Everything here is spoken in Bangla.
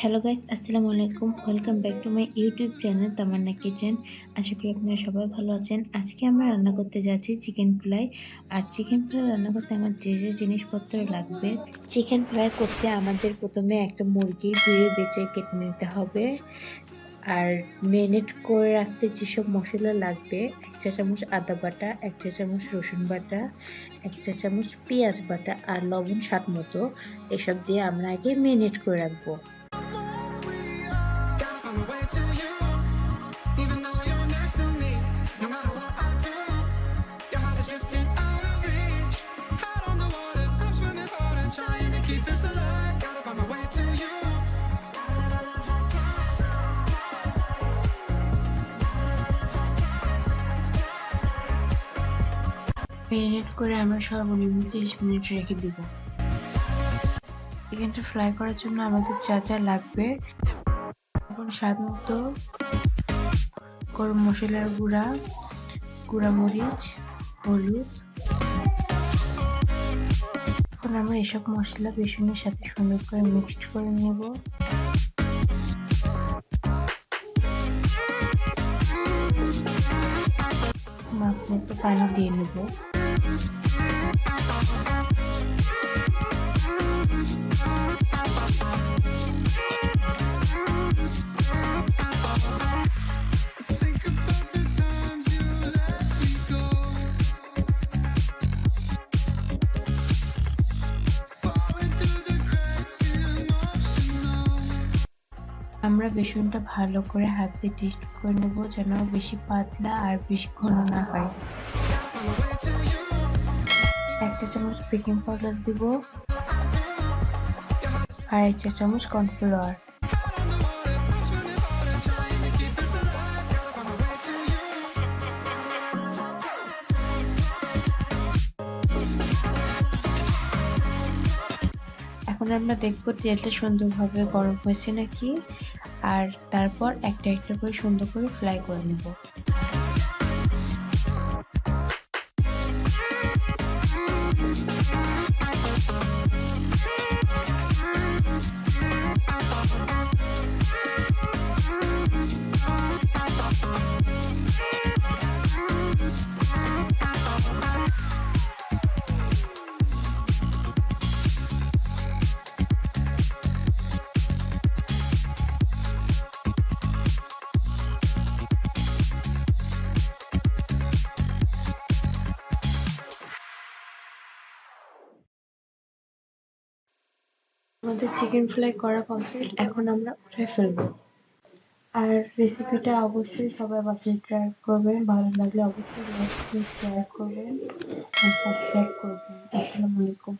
হ্যালো গাইস, আসসালামু আলাইকুম। Welcome back to my YouTube channel Tamanna kitchen. আশা করি আপনারা সবাই ভালো আছেন। আজকে আমরা রান্না করতে যাচ্ছি চিকেন ফ্রাই। আর চিকেন ফ্রাই রান্না করতে আমার যে জিনিসপত্র লাগবে, চিকেন ফ্রাই করতে আমাদের প্রথমে একটা মুরগি ধুয়ে বেছে কেটে নিতে হবে। আর ম্যারিনেট করে রাখতে যেসব মশলা লাগবে, 1 চা চামচ আদা বাটা, 1 চা চামচ রসুন বাটা, 1 চা চামচ পেঁয়াজ বাটা আর লবণ স্বাদ মতো, এসব দিয়ে আমরা আগে ম্যারিনেট করে রাখবো। ম্যারিনেট করে আমরা সর্বনিম্ন 30 মিনিট রেখে দিব। চিকেনটা ফ্রাই করার জন্য আমাদের যা লাগবে, এখন স্বাদ মতো গরম মশলার গুঁড়া, গুঁড়া মরিচ, হলুদ। এখন আমরা এসব মশলা বেসনের সাথে সুন্দর করে মিক্সড করে নেব। মাপ মতো পানি দিয়ে নেব। আমরা বেসনটা ভালো করে হাত দিয়ে টেস্ট করে নেব, যেন বেশি পাতলা আর বেশি ঘন না হয়। 1 চা চামচ বেকিং পাউডার দিব আর 1 চা চামচ কর্নফ্লাওয়ার। এখন আমরা দেখবো তেলটা সুন্দরভাবে গরম হয়েছে নাকি, আর তারপর একটা করে সুন্দর করে ফ্রাই করে নেব। আমাদের চিকেন ফ্রাই করা কমপ্লিট, এখন আমরা উঠে ফেলবো। আর রেসিপিটা অবশ্যই সবাই বাসায় ট্রাই করবেন, ভালো লাগলে অবশ্যই লাইক শেয়ার করবেন, সাবস্ক্রাইব করবেন। আসসালামু আলাইকুম।